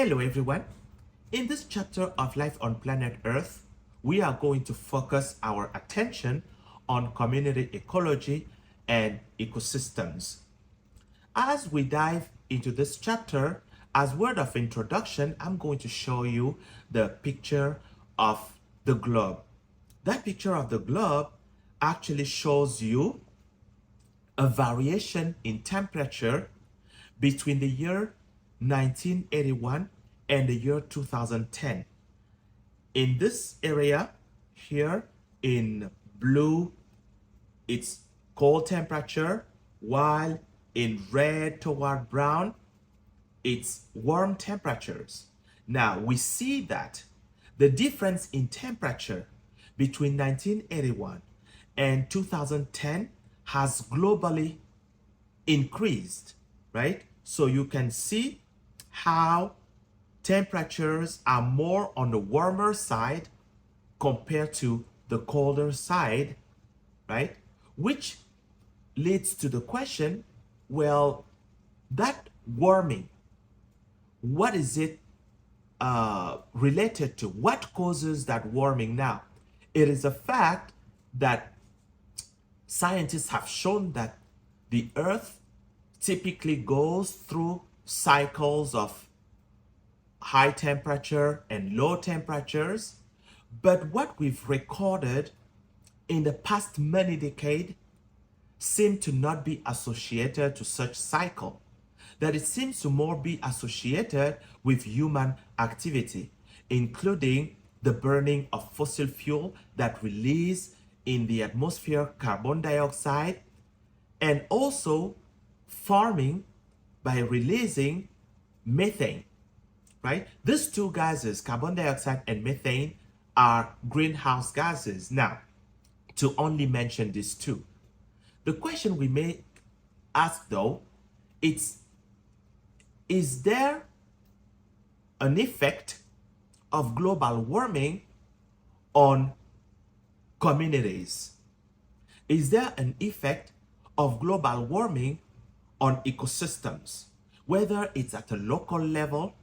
Hello everyone. In this chapter of Life on Planet Earth, we are going to focus our attention on community ecology and ecosystems. As we dive into this chapter, as word of introduction, I'm going to show you the picture of the globe. That picture of the globe actually shows you a variation in temperature between the year 1981 and the year 2010. In this area here in blue, it's cold temperature, while in red toward brown, it's warm temperatures. Now we see that the difference in temperature between 1981 and 2010 has globally increased, right? So you can see how temperatures are more on the warmer side compared to the colder side, right? Which leads to the question, well, that warming, what is it related to? What causes that warming now? It is a fact that scientists have shown that the Earth typically goes through cycles of high temperature and low temperatures. But what we've recorded in the past many decades seem to not be associated to such cycle, that it seems to more be associated with human activity, including the burning of fossil fuel that release in the atmosphere carbon dioxide, and also farming by releasing methane, right? These two gases, carbon dioxide and methane, are greenhouse gases. Now, to only mention these two, the question we may ask though, is there an effect of global warming on communities? Is there an effect of global warming on ecosystems, whether it's at a local level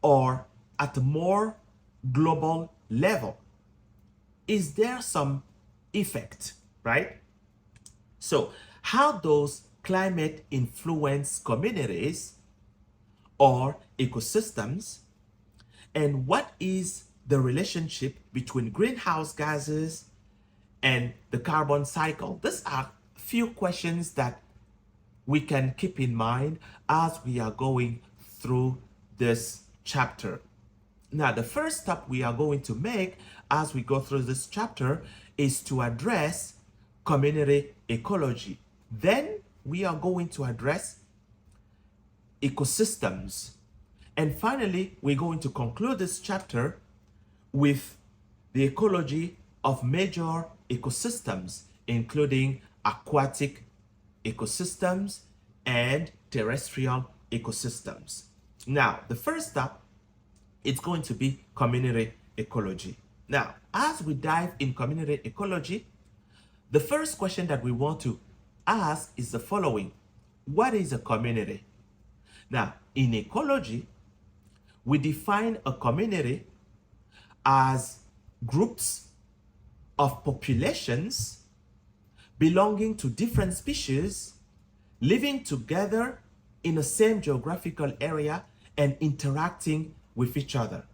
or at a more global level? Is there some effect, right? So how does climate influence communities or ecosystems? And what is the relationship between greenhouse gases and the carbon cycle? These are few questions that we can keep in mind as we are going through this chapter. Now, the first step we are going to make as we go through this chapter is to address community ecology. Then we are going to address ecosystems. And finally, we're going to conclude this chapter with the ecology of major ecosystems, including aquatic ecosystems and terrestrial ecosystems. Now, the first step, it's going to be community ecology. Now, as we dive in community ecology, the first question that we want to ask is the following: what is a community? Now, in ecology, we define a community as groups of populations belonging to different species living together in the same geographical area and interacting with each other.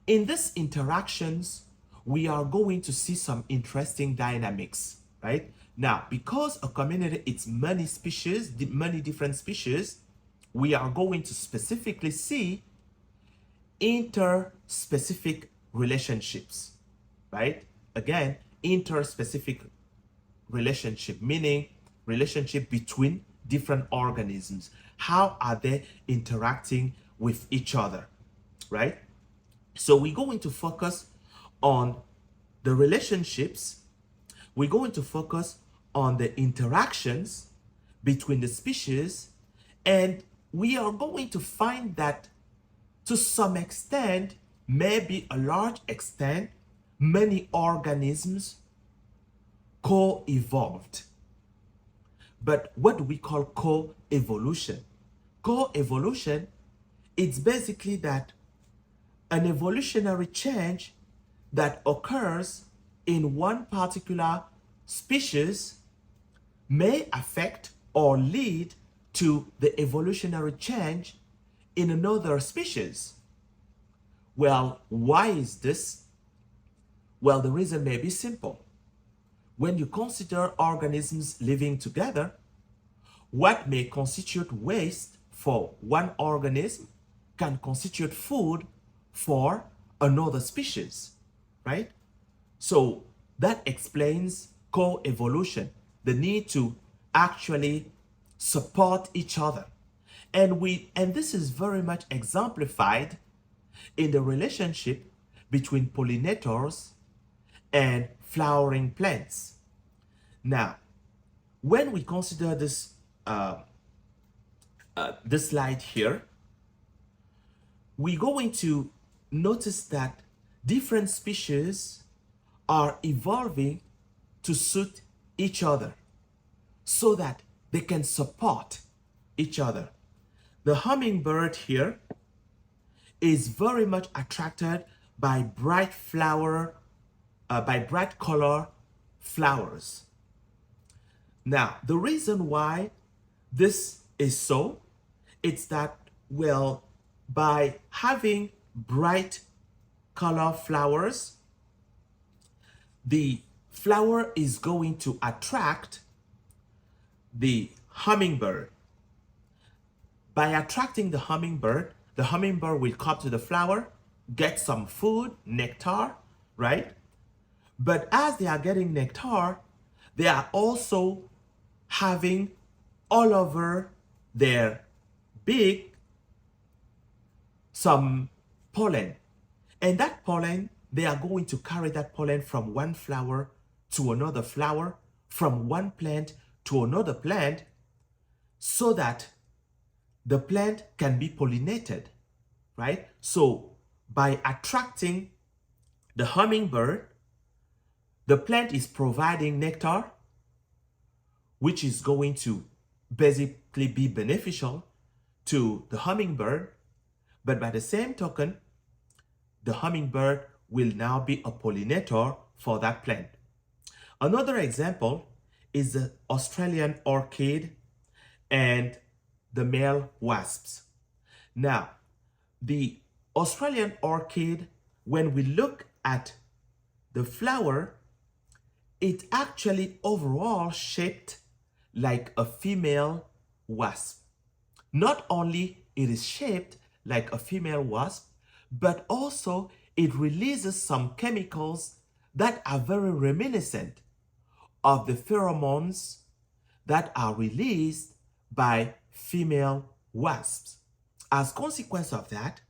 In these interactions, we are going to see some interesting dynamics, right? Now, because a community is many species, many different species, we are going to specifically see interspecific relationships, right? Again, interspecific relationship, meaning relationship between different organisms. How are they interacting with each other, right? So we're going to focus on the relationships. We're going to focus on the interactions between the species, and we are going to find that to some extent, maybe a large extent, many organisms co-evolved. But what do we call co-evolution? Co-evolution, it's basically that an evolutionary change that occurs in one particular species may affect or lead to the evolutionary change in another species. Well, why is this? Well, the reason may be simple. When you consider organisms living together, what may constitute waste for one organism can constitute food for another species, right? So that explains co-evolution, the need to actually support each other. And this is very much exemplified in the relationship between pollinators and flowering plants. Now, when we consider this slide here, we're going to notice that different species are evolving to suit each other so that they can support each other. The hummingbird here is very much attracted by bright color flowers. Now, the reason why this is so, it's that, well, by having bright color flowers, the flower is going to attract the hummingbird. By attracting the hummingbird will come to the flower, get some food, nectar, right? But as they are getting nectar, they are also having all over their beak some pollen. And that pollen, they are going to carry that pollen from one flower to another flower, from one plant to another plant, so that the plant can be pollinated, right? So by attracting the hummingbird, the plant is providing nectar, which is going to basically be beneficial to the hummingbird. But by the same token, the hummingbird will now be a pollinator for that plant. Another example is the Australian orchid and the male wasps. Now, the Australian orchid, when we look at the flower, it actually overall shaped like a female wasp. Not only it is shaped like a female wasp, but also it releases some chemicals that are very reminiscent of the pheromones that are released by female wasps. As a consequence of that,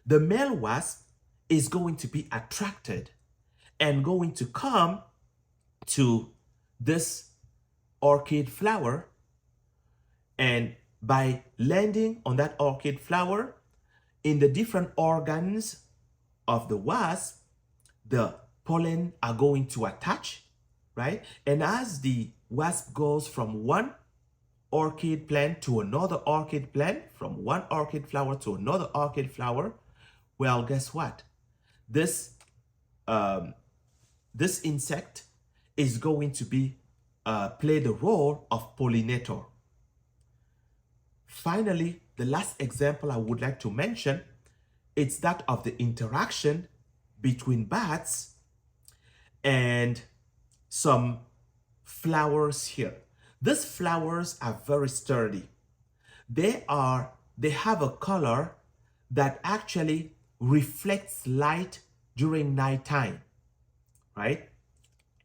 the male wasp is going to be attracted and going to come to this orchid flower, and by landing on that orchid flower, in the different organs of the wasp, the pollen are going to attach, right? And as the wasp goes from one orchid plant to another orchid plant, from one orchid flower to another orchid flower, well, guess what? This insect is going to be play the role of pollinator. Finally, the last example I would like to mention, it's that of the interaction between bats and some flowers here. These flowers are very sturdy. They have a color that actually reflects light during nighttime, right?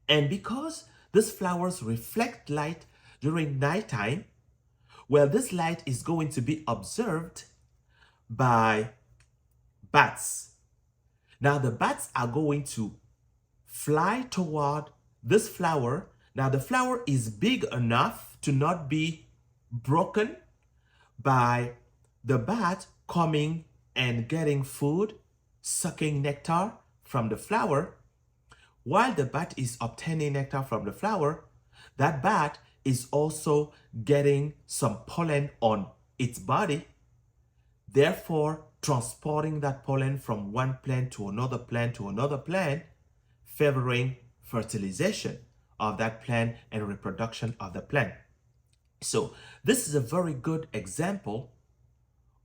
And because these flowers reflect light during nighttime, well, this light is going to be observed by bats. Now, the bats are going to fly toward this flower. Now, the flower is big enough to not be broken by the bat coming and getting food, sucking nectar from the flower. While the bat is obtaining nectar from the flower, that bat is also getting some pollen on its body, therefore transporting that pollen from one plant to another plant to another plant, favoring fertilization of that plant and reproduction of the plant. So this is a very good example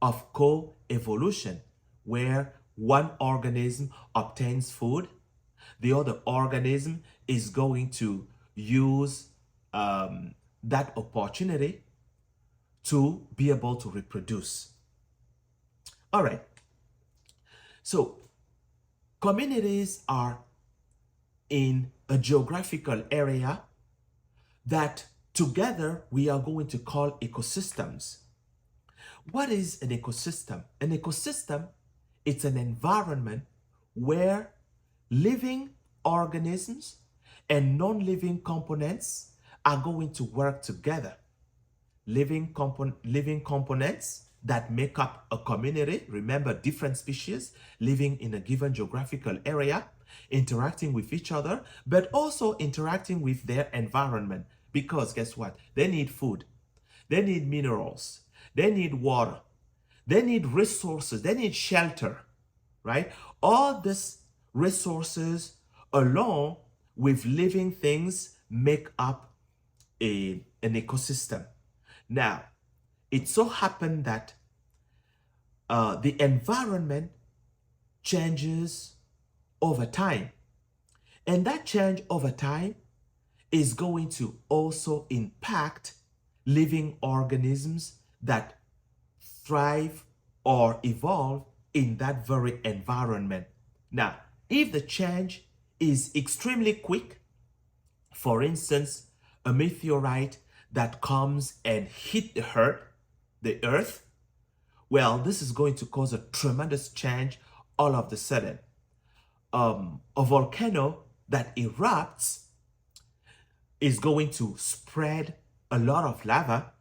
of co-evolution, where one organism obtains food, the other organism is going to use that opportunity to be able to reproduce. All right. So communities are in a geographical area that together we are going to call ecosystems. What is an ecosystem? An ecosystem, it's an environment where living organisms and non-living components are going to work together. Living components that make up a community, remember, different species living in a given geographical area, interacting with each other, but also interacting with their environment. Because guess what? They need food, they need minerals, they need water, they need resources, they need shelter, right? All these resources along with living things make up an ecosystem. Now, it so happened that the environment changes over time. And that change over time is going to also impact living organisms that thrive or evolve in that very environment. Now, if the change is extremely quick, for instance, a meteorite that comes and hit the earth, well, this is going to cause a tremendous change all of a sudden. A volcano that erupts is going to spread a lot of lava.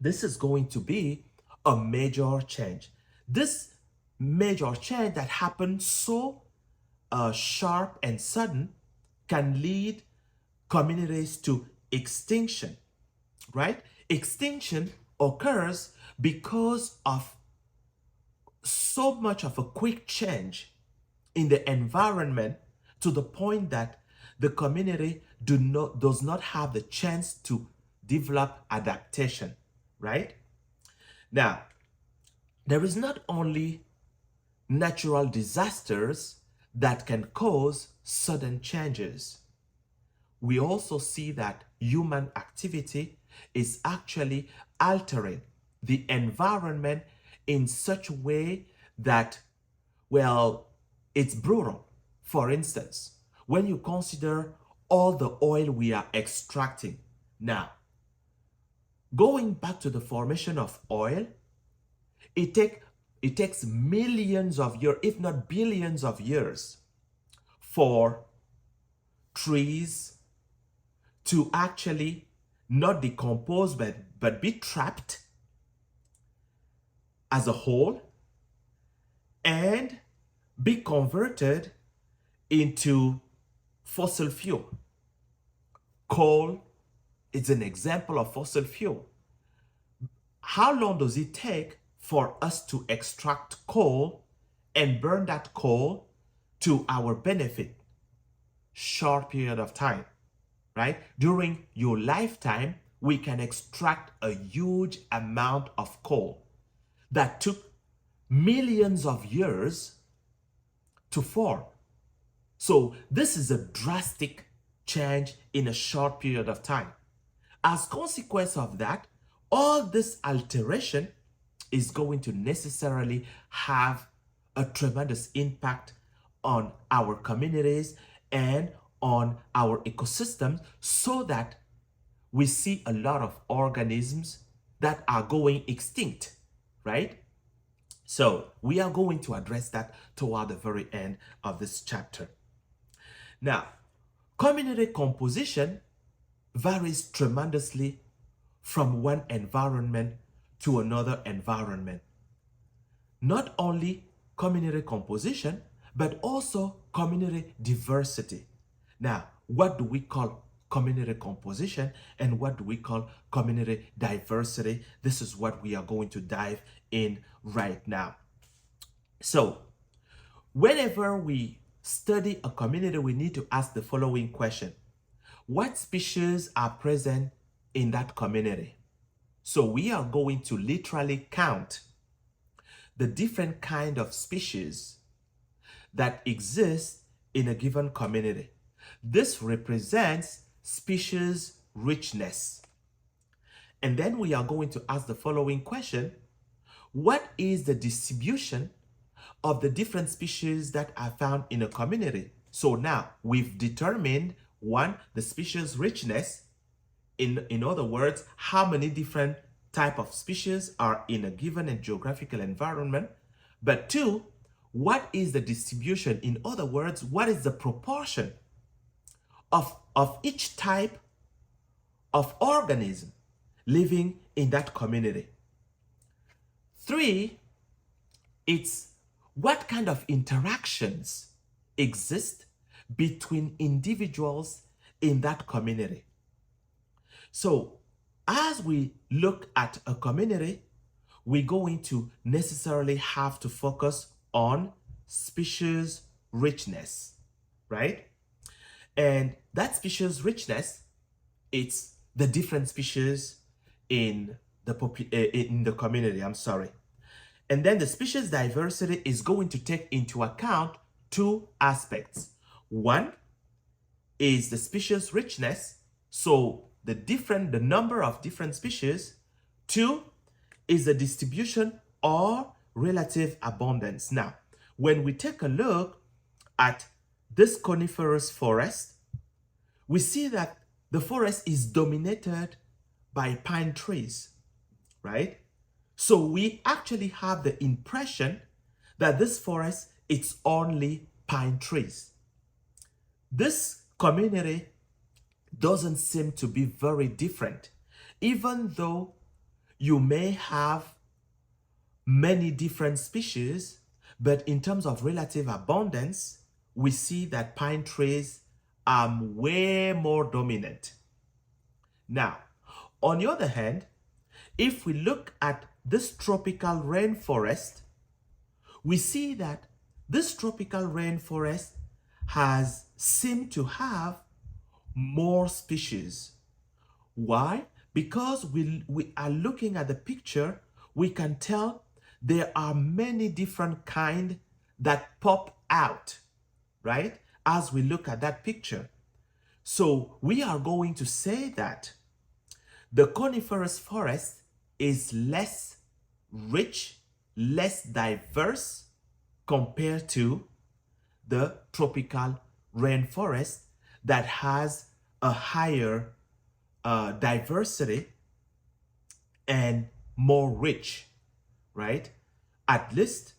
This is going to be a major change. This major change that happens so sharp and sudden can lead communities to extinction, right? Extinction occurs because of so much of a quick change in the environment, to the point that the community does not have the chance to develop adaptation, right? Now, there is not only natural disasters that can cause sudden changes. We also see that human activity is actually altering the environment in such a way that, well, it's brutal. For instance, when you consider all the oil we are extracting now, going back to the formation of oil, it takes millions of years, if not billions of years, for trees to actually not decompose but be trapped as a whole and be converted into fossil fuel. Coal is an example of fossil fuel. How long does it take for us to extract coal and burn that coal to our benefit? Short period of time, right? During your lifetime, we can extract a huge amount of coal that took millions of years to form. So this is a drastic change in a short period of time. As a consequence of that, all this alteration is going to necessarily have a tremendous impact on our communities and on our ecosystems, so that we see a lot of organisms that are going extinct, right? So we are going to address that toward the very end of this chapter. Now, community composition varies tremendously from one environment to another environment. Not only community composition, but also community diversity. Now, what do we call community composition and what do we call community diversity? This is what we are going to dive in right now. So whenever we study a community, we need to ask the following question. What species are present in that community? So we are going to literally count the different kind of species that exist in a given community. This represents species richness. And then we are going to ask the following question. What is the distribution of the different species that are found in a community? So now we've determined one, the species richness. In other words, how many different type of species are in a given geographical environment. But two, what is the distribution? In other words, what is the proportion of each type of organism living in that community? Three, it's what kind of interactions exist between individuals in that community. So as we look at a community, we're going to necessarily have to focus on species richness, right? And that species richness, it's the different species in the community, I'm sorry. And then the species diversity is going to take into account two aspects. One is the species richness, so the number of different species. Two is the distribution or relative abundance. Now, when we take a look at this coniferous forest, we see that the forest is dominated by pine trees, right? So we actually have the impression that this forest is only pine trees. This community doesn't seem to be very different, even though you may have many different species, but in terms of relative abundance, we see that pine trees are way more dominant. Now, on the other hand, if we look at this tropical rainforest, we see that this tropical rainforest has seemed to have more species. Why? Because we are looking at the picture, we can tell there are many different kinds that pop out, right? As we look at that picture. So we are going to say that the coniferous forest is less rich, less diverse compared to the tropical rainforest that has a higher diversity and more rich, right? At least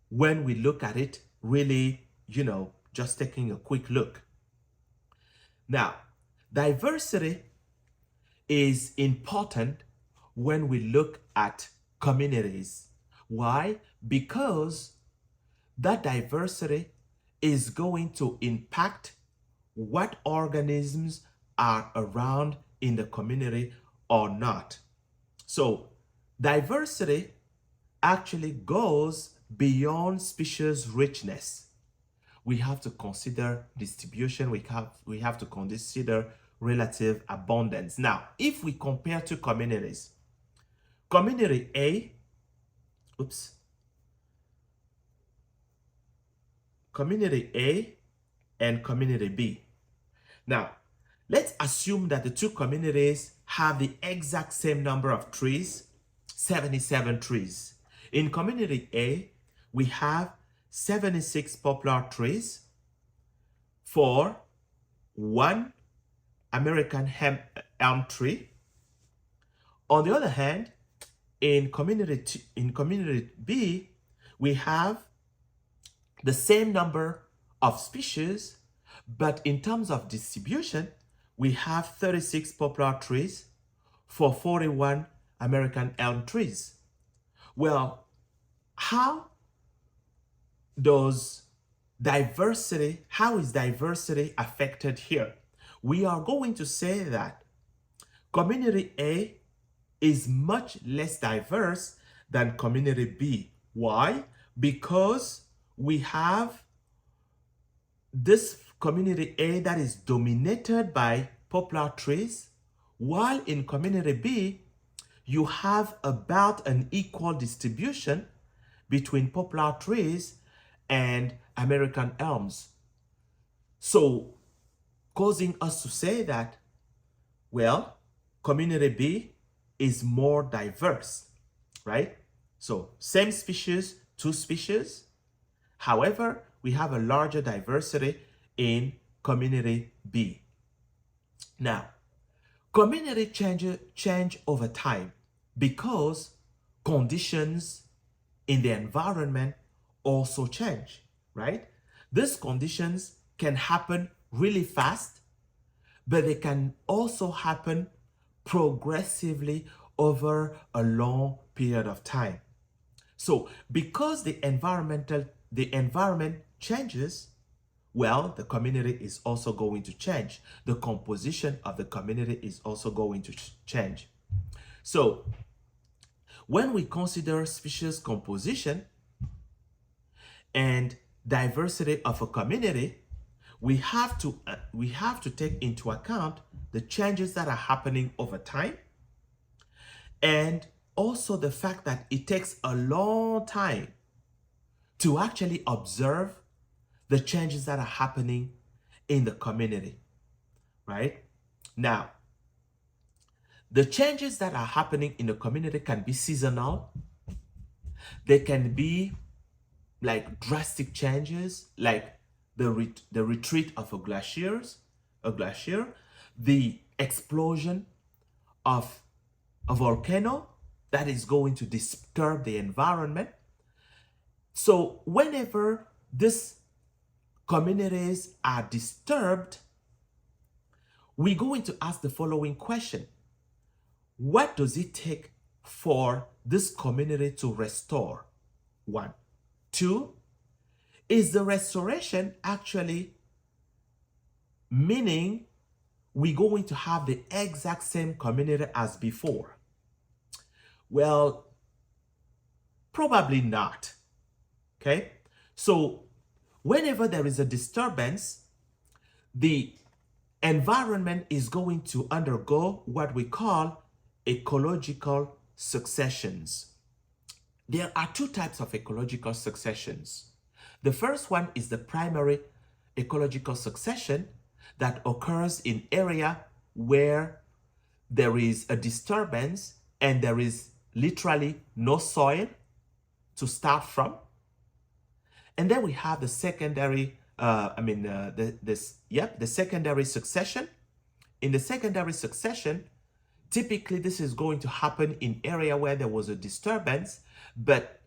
when we look at it, really, just taking a quick look. Now, diversity is important when we look at communities. Why? Because that diversity is going to impact what organisms are around in the community or not. So diversity actually goes beyond species richness. We have to consider distribution, we have to consider relative abundance. Now, if we compare two communities, community A, community A and community B. Now, let's assume that the two communities have the exact same number of trees, 77 trees. In community A, we have 76 poplar trees for one American elm tree. On the other hand, in community B, we have the same number of species, but in terms of distribution, we have 36 poplar trees for 41 American elm trees. Well, how is diversity affected here? We are going to say that community A is much less diverse than community B. Why? because we have this community A that is dominated by poplar trees, while in community B, you have about an equal distribution between poplar trees and American elms. So, causing us to say that, well, community B is more diverse, right? So, same species, two species. However, we have a larger diversity in community B. Now, community change over time because conditions in the environment also change, right? These conditions can happen really fast, but they can also happen progressively over a long period of time. So because the environment changes, well, the community is also going to change. The composition of the community is also going to change. So when we consider species composition and diversity of a community, we have to take into account the changes that are happening over time, and also the fact that it takes a long time to actually observe the changes that are happening in the community, right? Now, the changes that are happening in the community can be seasonal. They can be like drastic changes, like the retreat of a glacier, the explosion of a volcano that is going to disturb the environment. So whenever these communities are disturbed, we're going to ask the following question. What does it take for this community to restore? 1. 2, is the restoration actually meaning we're going to have the exact same community as before? Well, probably not. Okay? So whenever there is a disturbance, the environment is going to undergo what we call ecological successions. There are two types of ecological successions. The first one is the primary ecological succession that occurs in area where there is a disturbance and there is literally no soil to start from. And then we have the secondary, the secondary succession. In the secondary succession, typically this is going to happen in area where there was a disturbance, but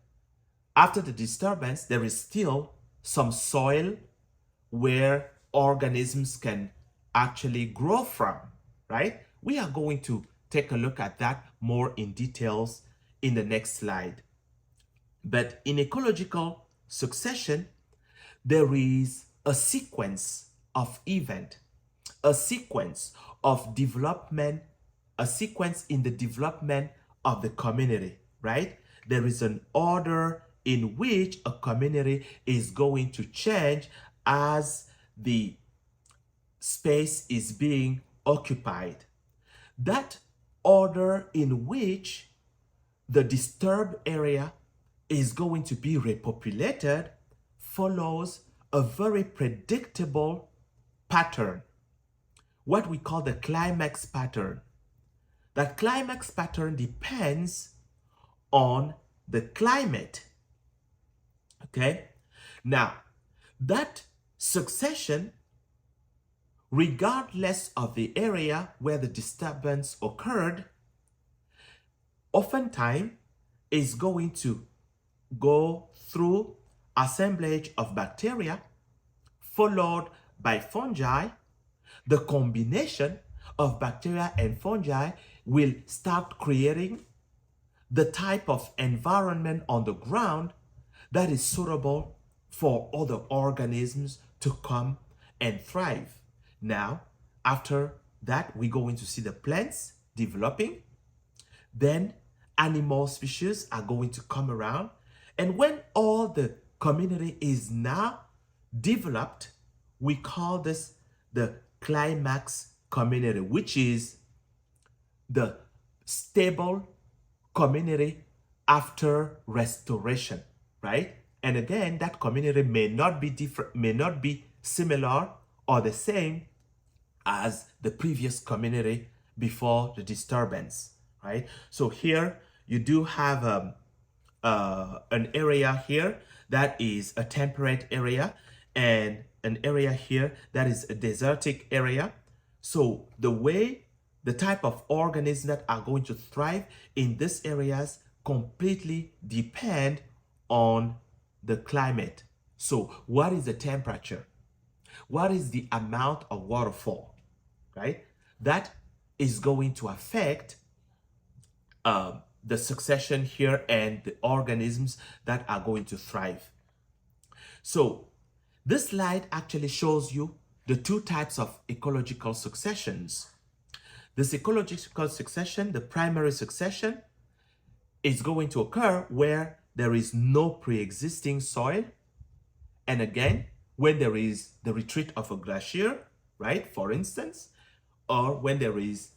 after the disturbance, there is still some soil where organisms can actually grow from, right? We are going to take a look at that more in details in the next slide. But in ecological succession, there is a sequence of event, a sequence of development, a sequence in the development of the community, right? There is an order in which a community is going to change as the space is being occupied. That order in which the disturbed area is going to be repopulated follows a very predictable pattern, what we call the climax pattern. That climax pattern depends on the climate. Okay? Now, that succession, regardless of the area where the disturbance occurred, oftentimes is going to go through assemblage of bacteria followed by fungi. The combination of bacteria and fungi will start creating the type of environment on the ground that is suitable for other organisms to come and thrive. Now, after that, we're going to see the plants developing. Then animal species are going to come around And when all the community is now developed, we call this the climax community, which is the stable community after restoration, right? And again, that community may not be different, may not be similar or the same as the previous community before the disturbance, right? So here you do have an area here that is a temperate area and an area here that is a desertic area. So the type of organisms that are going to thrive in these areas completely depend on the climate. So what is the temperature? What is the amount of waterfall, right? That is going to affect the succession here and the organisms that are going to thrive. So this slide actually shows you the two types of ecological successions. This ecological succession, the primary succession, is going to occur where there is no pre-existing soil. And again, when there is the retreat of a glacier, right, for instance, or when there is,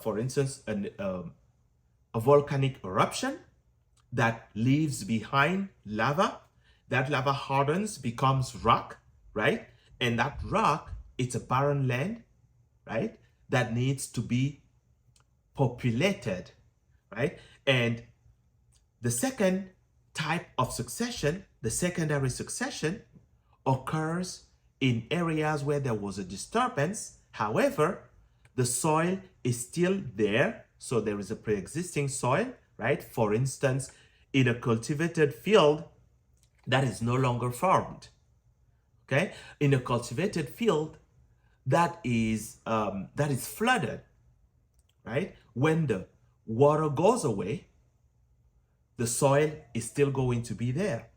for instance, a volcanic eruption that leaves behind lava. That lava hardens, becomes rock, right? And that rock, it's a barren land, right? That needs to be populated, right? And the second type of succession, the secondary succession, occurs in areas where there was a disturbance. However, the soil is still there. So there is a pre-existing soil, right? For instance, in a cultivated field that is no longer farmed, okay? In a cultivated field that is flooded, right? When the water goes away, the soil is still going to be there,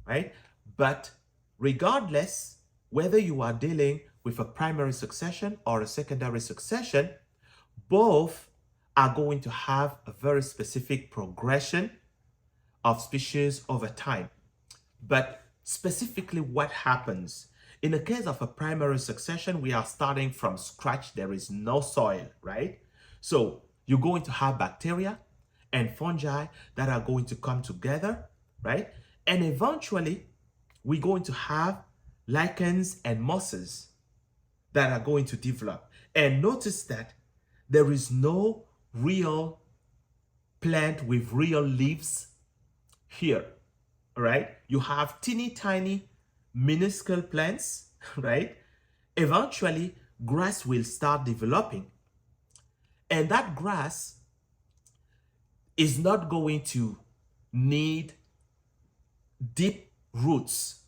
right? But regardless whether you are dealing with a primary succession or a secondary succession, both are going to have a very specific progression of species over time. But specifically what happens? In the case of a primary succession, we are starting from scratch. There is no soil, right? So you're going to have bacteria and fungi that are going to come together, right? And eventually, we're going to have lichens and mosses that are going to develop. And notice that there is no real plant with real leaves here, right? You have teeny tiny minuscule plants, right? Eventually, grass will start developing. And that grass is not going to need deep roots.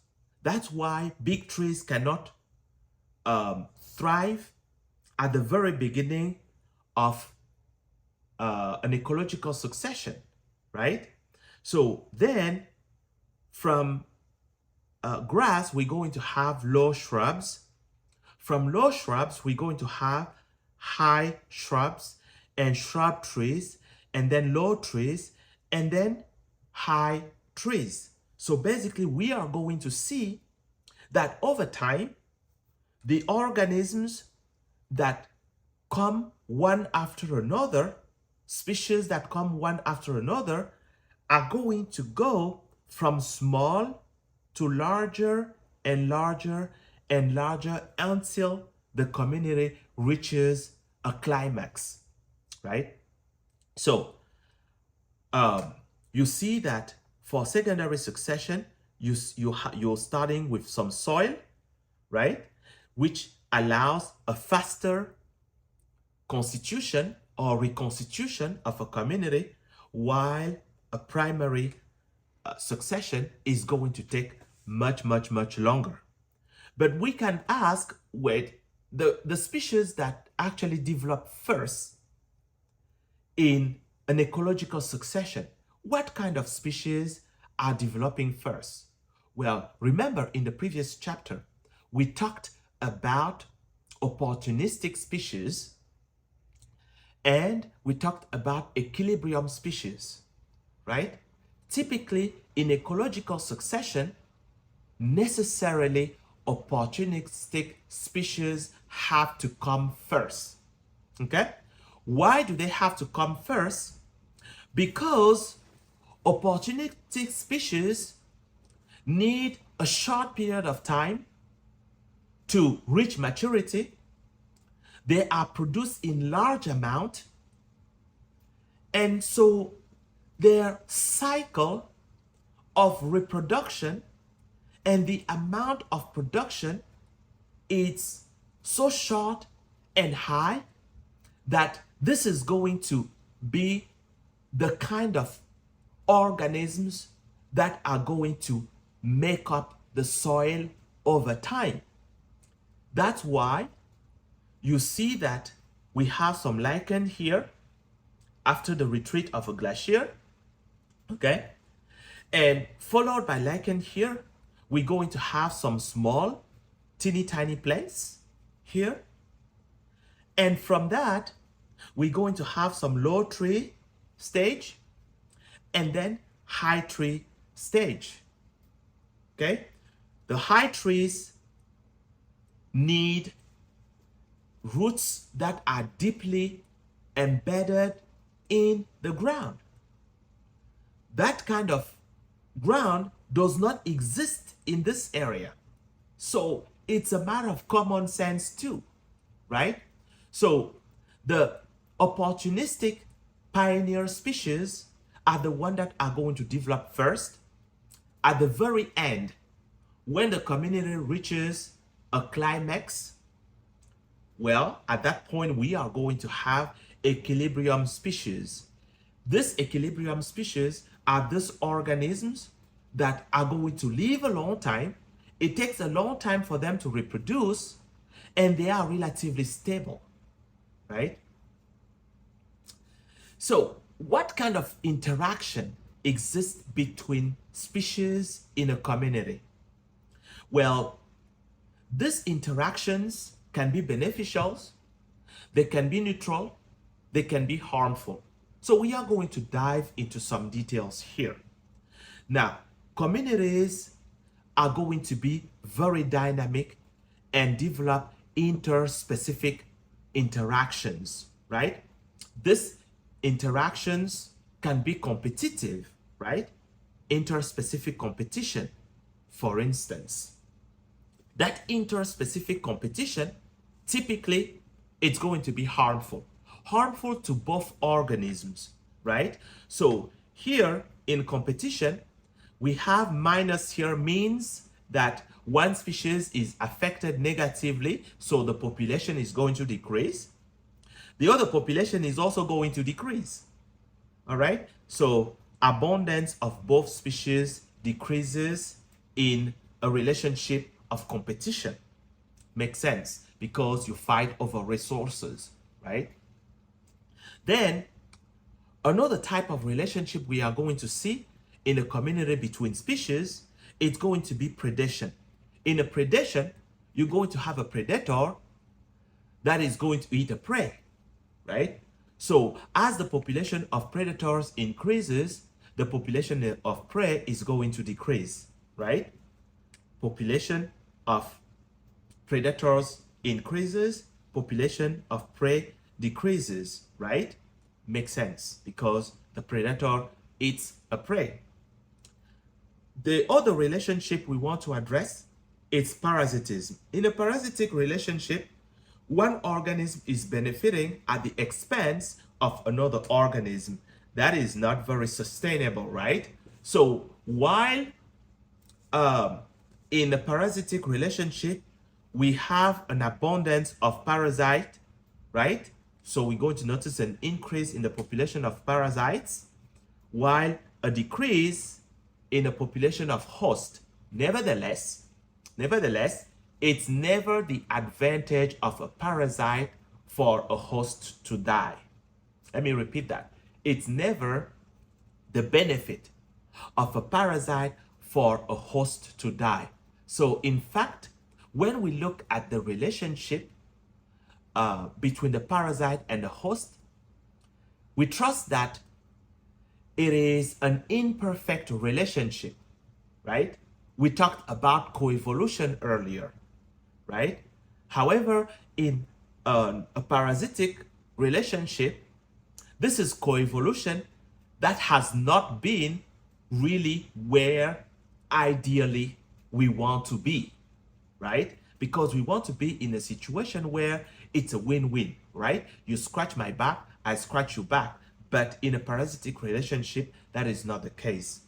That's why big trees cannot thrive at the very beginning of an ecological succession, right? So then from grass, we're going to have low shrubs. From low shrubs, we're going to have high shrubs and shrub trees, and then low trees, and then high trees. So basically, we are going to see that over time, the organisms that come one after another, species that come one after another, are going to go from small to larger and larger and larger until the community reaches a climax, right? So you see that for secondary succession, you're starting with some soil, right? Which allows a faster constitution or reconstitution of a community, while a primary succession is going to take much, much, much longer. But we can ask, wait, the species that actually develop first in an ecological succession, what kind of species are developing first? Well, remember in the previous chapter, we talked about opportunistic species and we talked about equilibrium species, right? typically in ecological succession, necessarily opportunistic species have to come first. Okay? Why do they have to come first? Because opportunistic species need a short period of time to reach maturity. They are produced in large amount, and so their cycle of reproduction and the amount of production is so short and high that this is going to be the kind of organisms that are going to make up the soil over time. That's why you see that we have some lichen here after the retreat of a glacier, okay? And followed by lichen here, we're going to have some small, teeny tiny plants here. And from that, we're going to have some low tree stage and then high tree stage, okay? The high trees need roots that are deeply embedded in the ground. That kind of ground does not exist in this area. So it's a matter of common sense too, right? So the opportunistic pioneer species are the ones that are going to develop first. At the very end, when the community reaches a climax, well, at that point, we are going to have equilibrium species. This equilibrium species are these organisms that are going to live a long time. It takes a long time for them to reproduce, and they are relatively stable, right? So, what kind of interaction exists between species in a community? Well, these interactions can be beneficial, they can be neutral, they can be harmful. So we are going to dive into some details here. Now, communities are going to be very dynamic and develop interspecific interactions, right? These interactions can be competitive, right? Interspecific competition, for instance. That interspecific competition, typically, it's going to be harmful. Harmful to both organisms, right? So here in competition, we have minus here means that one species is affected negatively, so the population is going to decrease. The other population is also going to decrease, all right? So abundance of both species decreases in a relationship of competition. Makes sense because you fight over resources, right? Then another type of relationship we are going to see in a community between species, it's going to be predation. In a predation, you're going to have a predator that is going to eat a prey, right? So as the population of predators increases, the population of prey is going to decrease, right? Population of predators increases, population of prey decreases, right? Makes sense because the predator eats a prey. The other relationship we want to address is parasitism. In a parasitic relationship, one organism is benefiting at the expense of another organism. That is not very sustainable, right? So while in a parasitic relationship, we have an abundance of parasite, right? So we're going to notice an increase in the population of parasites, while a decrease in the population of host. Nevertheless, it's never the advantage of a parasite for a host to die. Let me repeat that. It's never the benefit of a parasite for a host to die. So in fact, when we look at the relationship between the parasite and the host, we trust that it is an imperfect relationship, right? We talked about coevolution earlier, right? However, in a parasitic relationship, this is coevolution that has not been really where ideally we want to be, right? Because we want to be in a situation where it's a win-win, right? You scratch my back, I scratch your back. But in a parasitic relationship, that is not the case.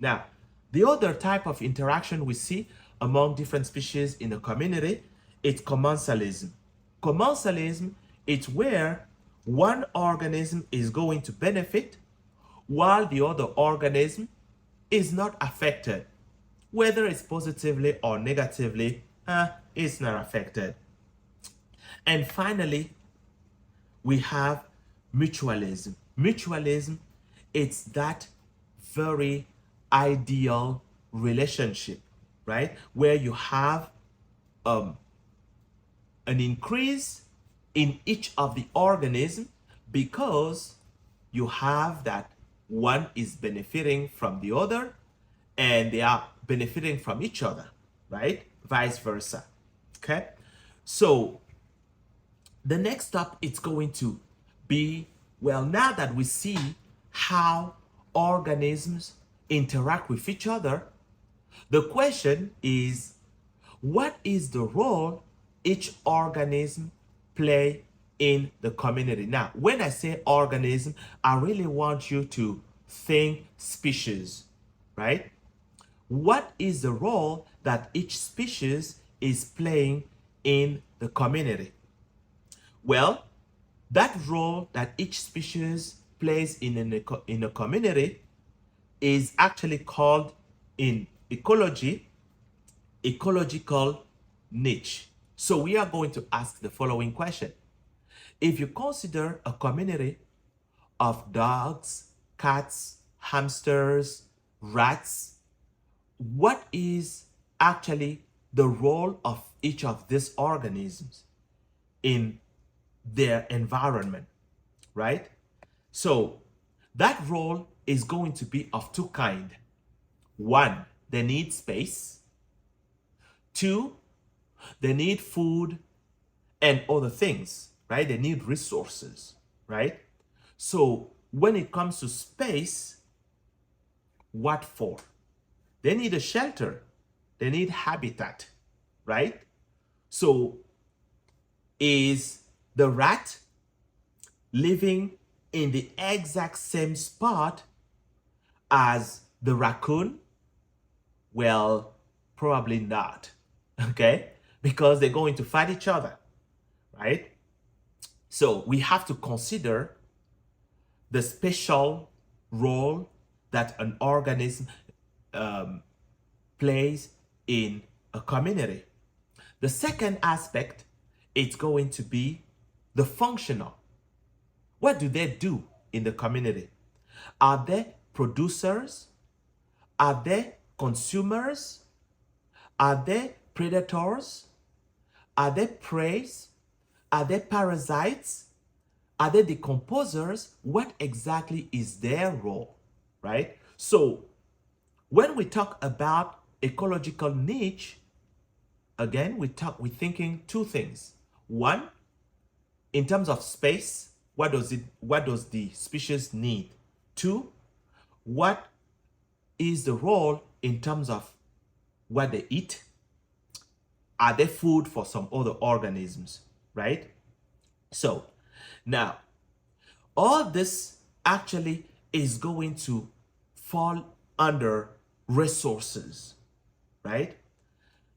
Now, the other type of interaction we see among different species in a community is commensalism. Commensalism is where one organism is going to benefit while the other organism is not affected. Whether it's positively or negatively, it's not affected. And finally, we have mutualism. Mutualism, it's that very ideal relationship, right? Where you have an increase in each of the organism because you have that one is benefiting from the other and they are benefiting from each other, right? Vice versa. Okay. So the next step is going to be, well, now that we see how organisms interact with each other, the question is, what is the role each organism play in the community? Now, when I say organism, I really want you to think species, right? What is the role that each species is playing in the community? Well, that role that each species plays in a community is actually called in ecology, ecological niche. So we are going to ask the following question. If you consider a community of dogs, cats, hamsters, rats, what is actually the role of each of these organisms in their environment, right? So that role is going to be of two kinds. One, they need space. Two, they need food and other things, right? They need resources, right? So when it comes to space, what for? They need a shelter. They need habitat, right? So is the rat living in the exact same spot as the raccoon? Well, probably not, okay? Because they're going to fight each other, right? So we have to consider the special role that an organism plays in a community. The second aspect is going to be the functional. What do they do in the community? Are they producers? Are they consumers? Are they predators? Are they prey? Are they parasites? Are they decomposers? What exactly is their role, right? So when we talk about ecological niche, again, we're thinking two things. One, in terms of space, what does the species need? Two, what is the role in terms of what they eat? Are they food for some other organisms, right? So now, all this actually is going to fall under resources, right?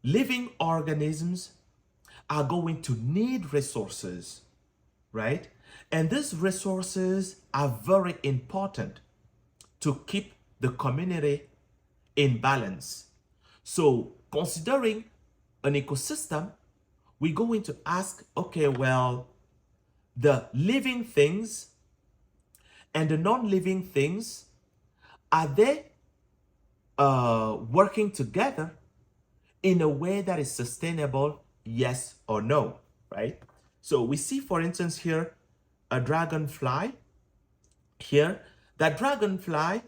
Living organisms are going to need resources, right? And these resources are very important to keep the community in balance. So considering an ecosystem, we're going to ask, okay, well, the living things and the non-living things, are they working together in a way that is sustainable, yes or no, right? So we see, for instance, here, a dragonfly here That dragonfly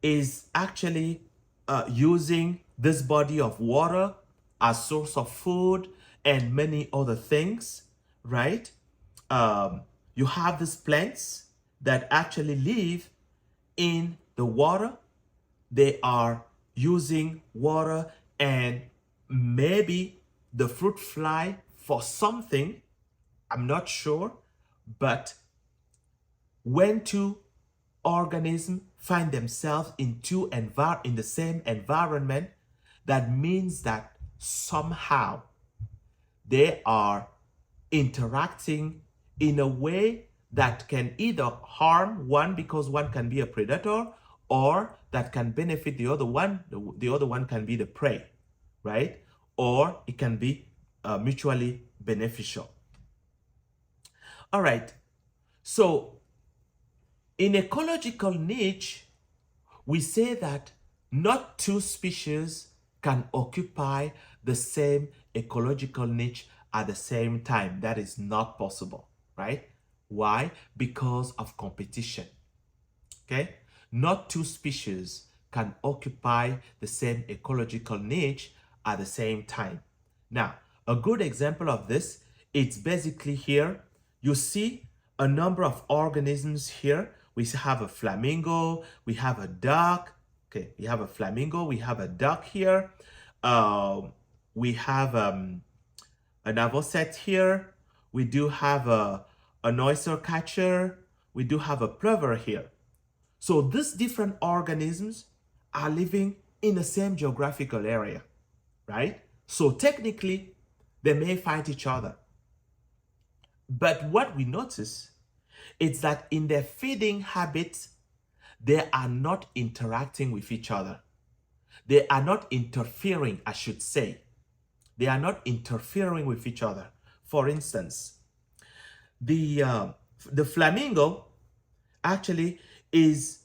is actually using this body of water as source of food and many other things, right? You have these plants that actually live in the water. They are using water, and maybe the fruit fly for something, I'm not sure, but when two organisms find themselves in the same environment, that means that somehow they are interacting in a way that can either harm one because one can be a predator, or that can benefit the other one. The other one can be the prey, right? Or it can be mutually beneficial. All right. So in ecological niche, we say that not two species can occupy the same ecological niche at the same time. That is not possible, right? Why? Because of competition, okay? Not two species can occupy the same ecological niche at the same time. Now, a good example of this, it's basically here. You see a number of organisms here. We have a flamingo, we have a duck. Okay, we have a flamingo, we have a duck here. We have an avocet here. We do have an oyster catcher. We do have a plover here. So these different organisms are living in the same geographical area, right? So technically, they may fight each other. But what we notice is that in their feeding habits, they are not interacting with each other. They are not interfering, I should say. They are not interfering with each other. For instance, the flamingo actually is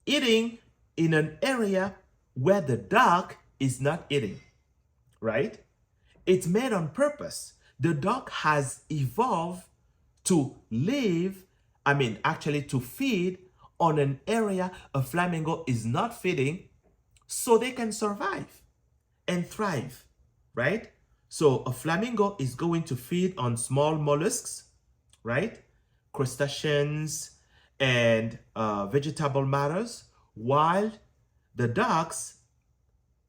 eating in an area where the duck is not eating, right? It's made on purpose. The duck has evolved to live, actually to feed on an area a flamingo is not feeding, so they can survive and thrive, right? So a flamingo is going to feed on small mollusks, right? Crustaceans and vegetable matters, while the ducks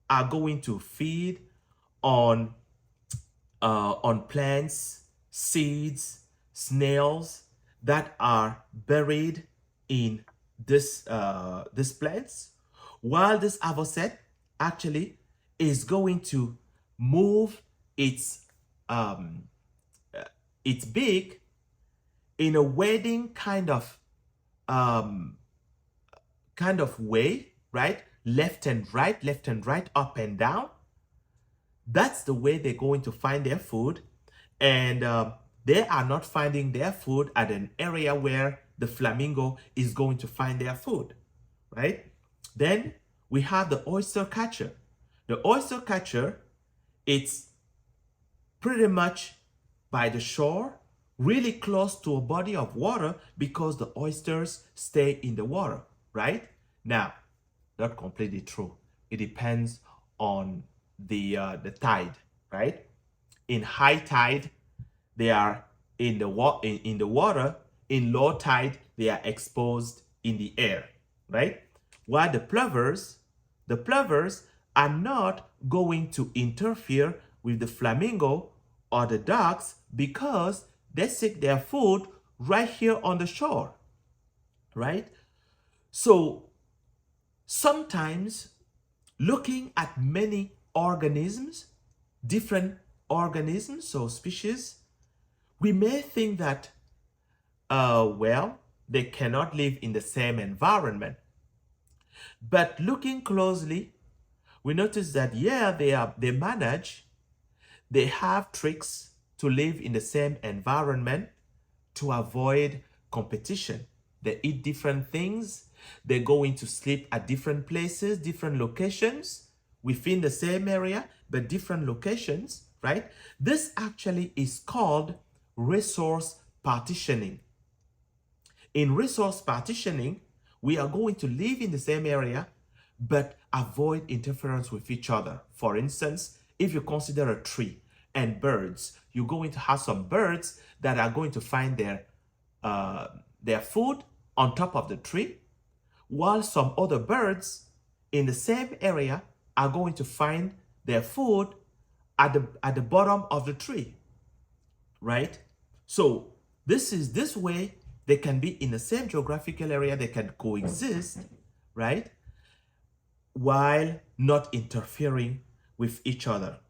are going to feed on plants, seeds, snails that are buried in this plants, while this avocet actually is going to move its beak in a wading kind of way, right? Left and right, up and down. That's the way they're going to find their food. And they are not finding their food at an area where the flamingo is going to find their food, right? Then we have the oyster catcher. The oyster catcher, it's pretty much by the shore, really close to a body of water, because the oysters stay in the water, right? Now, not completely true. It depends on the tide, right? In high tide, they are in the water. In low tide, they are exposed in the air, right? While the plovers are not going to interfere with the flamingo or the ducks, because they seek their food right here on the shore, right? So sometimes, looking at many organisms, different organisms, so species, we may think that, well, they cannot live in the same environment. But looking closely, we notice that, yeah, they manage, they have tricks to live in the same environment to avoid competition. They eat different things. They're going to sleep at different places, different locations within the same area, but different locations, right? This actually is called resource partitioning. In resource partitioning, we are going to live in the same area, but avoid interference with each other. For instance, if you consider a tree and birds, you're going to have some birds that are going to find their food on top of the tree, while some other birds in the same area are going to find their food at the bottom of the tree, right? So this way they can be in the same geographical area, they can coexist, right? While not interfering with each other.